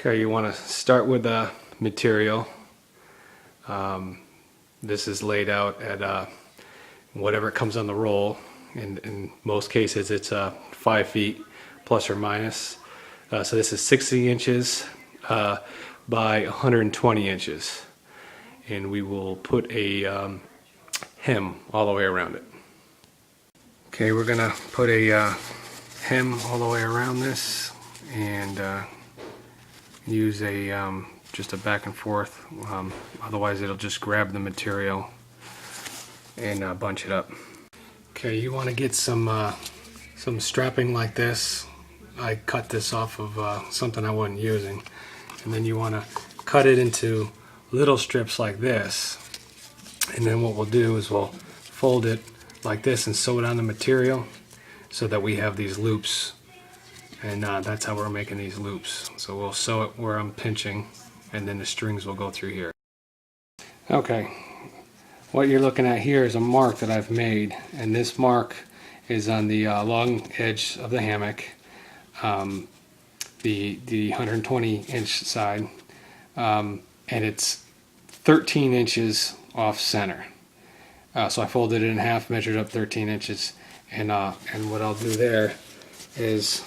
Okay, you want to start with the material. This is laid out at whatever comes on the roll. In most cases it's 5 feet plus or minus. So this is 60 inches by 120 inches. And we will put a hem all the way around it. Okay, we're going to put a hem all the way around this and use a just a back and forth, otherwise it'll just grab the material and bunch it up. Okay, you want to get some strapping like this. I cut this off of something I wasn't using, and then you want to cut it into little strips like this, and then what we'll do is we'll fold it like this and sew it on the material so that we have these loops. And that's how we're making these loops. So we'll sew it where I'm pinching, and then the strings will go through here. Okay, what you're looking at here is a mark that I've made, and this mark is on the long edge of the hammock, the 120 inch side, and it's 13 inches off center. So I folded it in half, measured up 13 inches, and what I'll do there is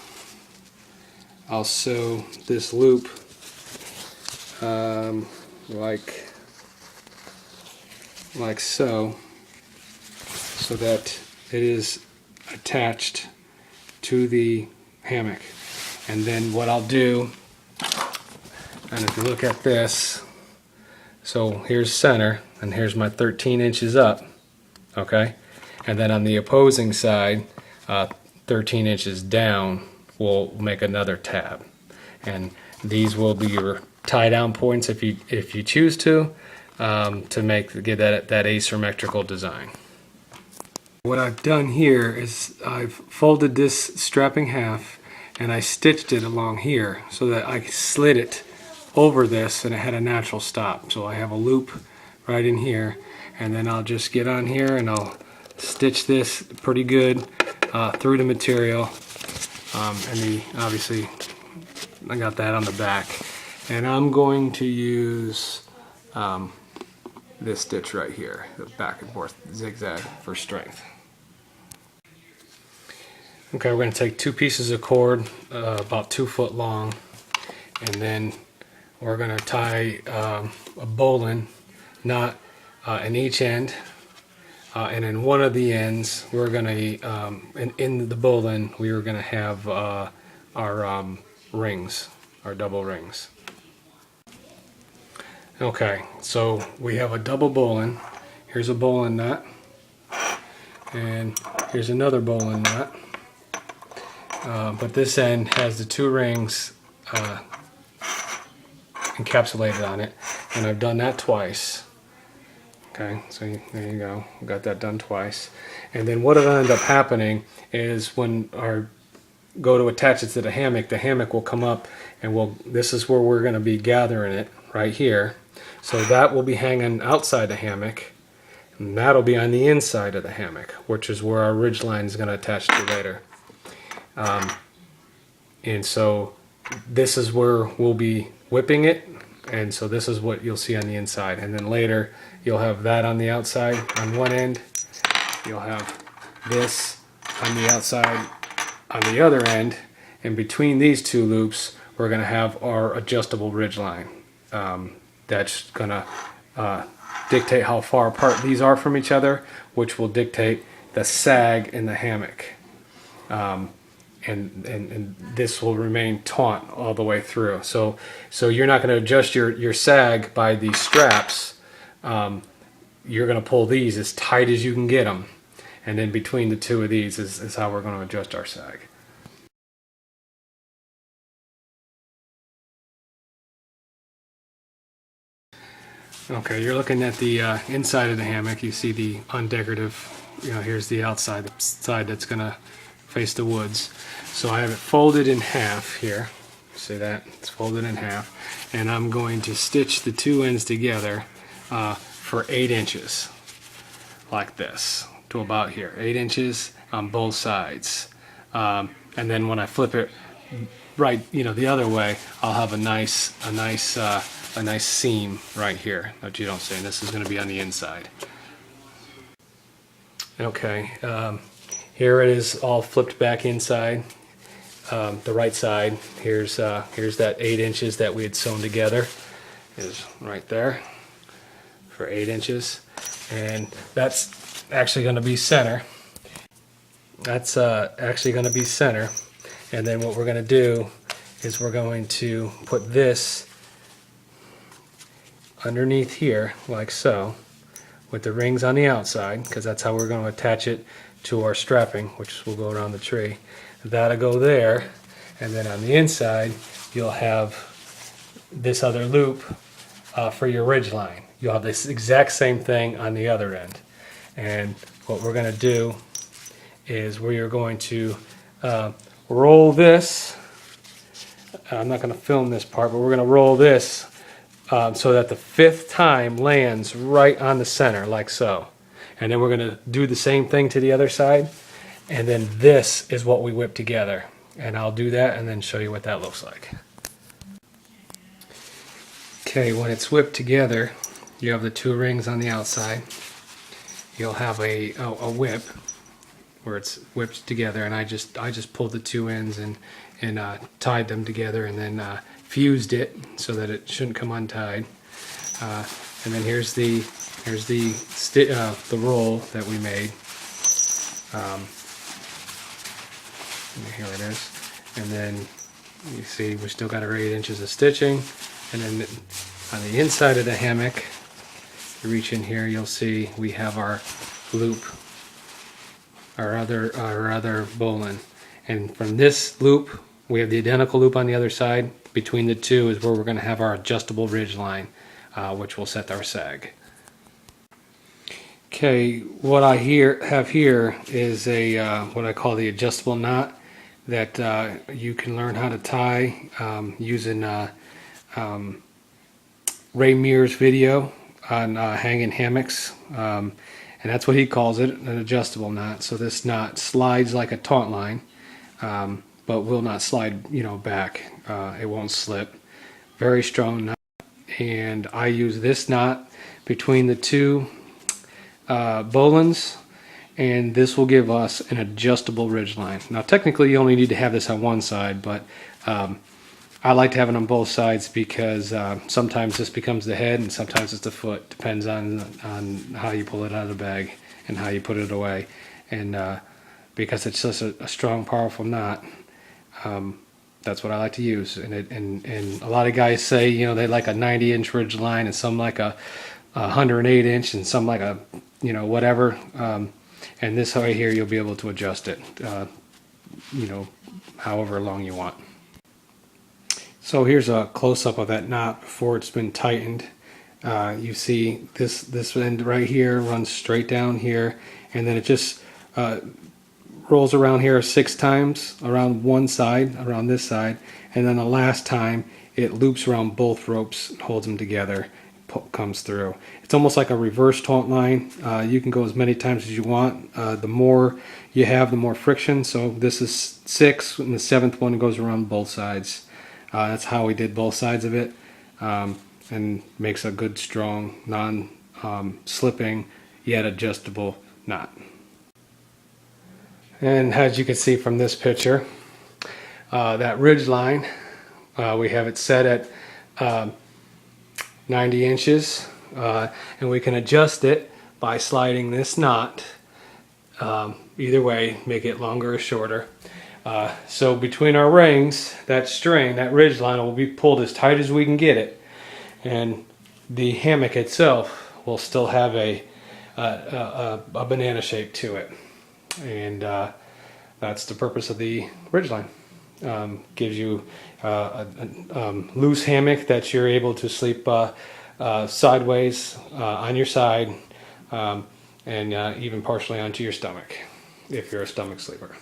I'll sew this loop like so that it is attached to the hammock. And then what I'll do, and if you look at this, so here's center and here's my 13 inches up, okay, and then on the opposing side 13 inches down we'll make another tab, and these will be your tie down points if you choose to get that asymmetrical design. What I've done here is I've folded this strapping half and I stitched it along here so that I slid it over this and it had a natural stop. So I have a loop right in here, and then I'll just get on here and I'll stitch this pretty good through the material. And obviously I got that on the back, and I'm going to use this stitch right here, the back and forth zigzag, for strength. Okay, we're going to take two pieces of cord about 2 foot long, and then we're going to tie a bowline knot in each end. And in one of the ends, we're going to, in the bowline, we were going to have our rings, our double rings. Okay, so we have a double bowline. Here's a bowline knot, and here's another bowline knot. But this end has the 2 rings encapsulated on it, and I've done that twice. Okay, so there you go. Got that done twice. And then what will end up happening is when I go to attach it to the hammock will come up, and this is where we're going to be gathering it, right here. So that will be hanging outside the hammock, and that'll be on the inside of the hammock, which is where our ridge line is going to attach to later. And so this is where we'll be whipping it, and so this is what you'll see on the inside. And then later you'll have that on the outside on one end, you'll have this on the outside on the other end, and between these 2 loops we're going to have our adjustable ridge line. That's going to dictate how far apart these are from each other, which will dictate the sag in the hammock. And this will remain taut all the way through. So you're not going to adjust your sag by these straps. You're going to pull these as tight as you can get them, and then between the 2 of these is how we're going to adjust our sag. Okay, you're looking at the inside of the hammock. You see the undecorative, here's the outside, the side that's going to face the woods. So I have it folded in half here. See that? It's folded in half. And I'm going to stitch the 2 ends together for 8 inches, like this, to about here. 8 inches on both sides. And then when I flip it right, the other way, I'll have a nice seam right here that you don't see. And this is going to be on the inside. Okay, here it is all flipped back inside. The right side. Here's that 8 inches that we had sewn together. Is right there for 8 inches, and that's actually going to be center. That's actually going to be center. And then what we're going to do is we're going to put this underneath here, like so, with the rings on the outside, because that's how we're going to attach it to our strapping, which will go around the tree. That'll go there, and then on the inside you'll have this other loop for your ridge line. You'll have this exact same thing on the other end. And what we're going to do is we are going to roll this. I'm not going to film this part, but we're going to roll this so that the 5th time lands right on the center, like so. And then we're going to do the same thing to the other side. And then this is what we whip together. And I'll do that and then show you what that looks like. Okay, when it's whipped together, you have the 2 rings on the outside. You'll have a whip where it's whipped together, and I just pulled the 2 ends and tied them together, and then fused it so that it shouldn't come untied. And then here's the roll that we made. Here it is. And then you see we still got our 8 inches of stitching, and then on the inside of the hammock, you reach in here, you'll see we have our loop, our other bowline, and from this loop we have the identical loop on the other side. Between the 2 is where we're going to have our adjustable ridge line, which will set our sag. Okay, what I have here is a what I call the adjustable knot that you can learn how to tie using Ray Mears' video on hanging hammocks, and that's what he calls it, an adjustable knot. So this knot slides like a taut line, but will not slide back. It won't slip. Very strong knot, and I use this knot between the 2 bowlines, and this will give us an adjustable ridge line. Now technically you only need to have this on one side, but I like to have it on both sides because sometimes this becomes the head and sometimes it's the foot. Depends on how you pull it out of the bag and how you put it away. And because it's just a strong, powerful knot, that's what I like to use. And a lot of guys say they like a 90-inch ridge line, and some like a 108-inch, and some like a whatever. And this right here, you'll be able to adjust it, however long you want. So here's a close-up of that knot before it's been tightened. You see this end right here runs straight down here, and then it just rolls around here 6 times around one side, around this side, and then the last time it loops around both ropes, holds them together, comes through. It's almost like a reverse taut line. You can go as many times as you want. The more you have, the more friction. So this is 6, and the 7th one goes around both sides. That's how we did both sides of it, and makes a good, strong, non-slipping, yet adjustable knot. And as you can see from this picture, that ridge line, we have it set at 90 inches, and we can adjust it by sliding this knot either way, make it longer or shorter. So between our rings, that string, that ridge line will be pulled as tight as we can get it, and the hammock itself will still have a banana shape to it, and that's the purpose of the ridge line. Gives you a loose hammock that you're able to sleep sideways on your side, and even partially onto your stomach if you're a stomach sleeper.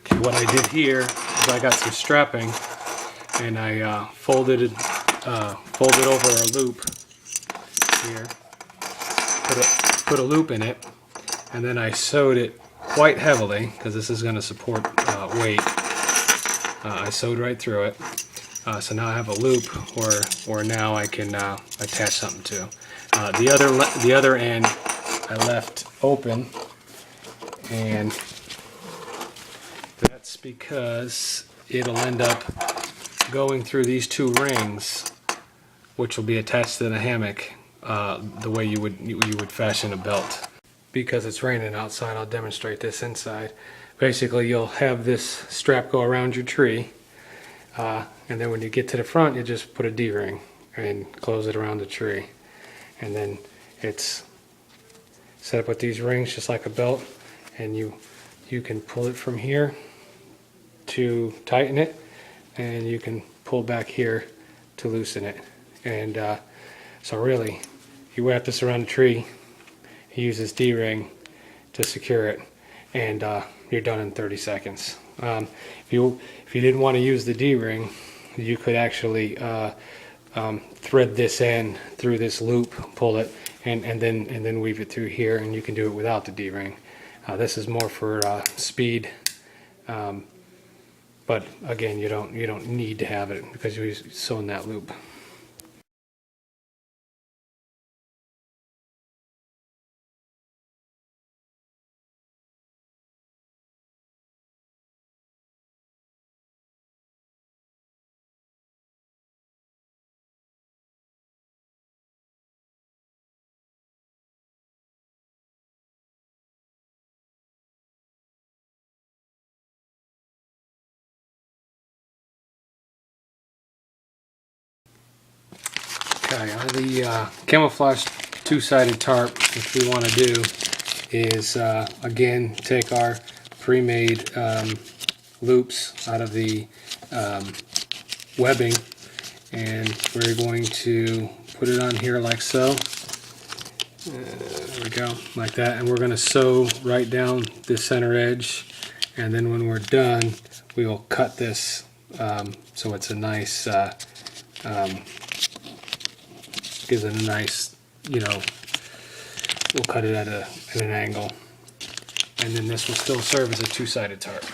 Okay, what I did here is I got some strapping and I folded over a loop here, put a loop in it, and then I sewed it quite heavily because this is going to support weight. I sewed right through it. So now I have a loop where now I can attach something to. The other end I left open, and that's because it'll end up going through these two rings, which will be attached to the hammock the way you would fashion a belt. Because it's raining outside, I'll demonstrate this inside. Basically, you'll have this strap go around your tree, and then when you get to the front, you just put a D-ring and close it around the tree. And then it's set up with these rings just like a belt, and you can pull it from here to tighten it, and you can pull back here to loosen it. And so really, you wrap this around the tree, you use this D-ring to secure it, and you're done in 30 seconds. If you didn't want to use the D-ring, you could actually thread this end through this loop, pull it, and then weave it through here, and you can do it without the D-ring. This is more for speed, but again, you don't need to have it because you're sewing that loop. Okay, on the camouflage two-sided tarp, what we want to do is again take our pre-made loops out of the webbing, and we're going to put it on here like so. There we go, like that, and we're going to sew right down the center edge, and then when we're done, we will cut this so it's a nice gives it a nice, we'll cut it at an angle, and then this will still serve as a two-sided tarp.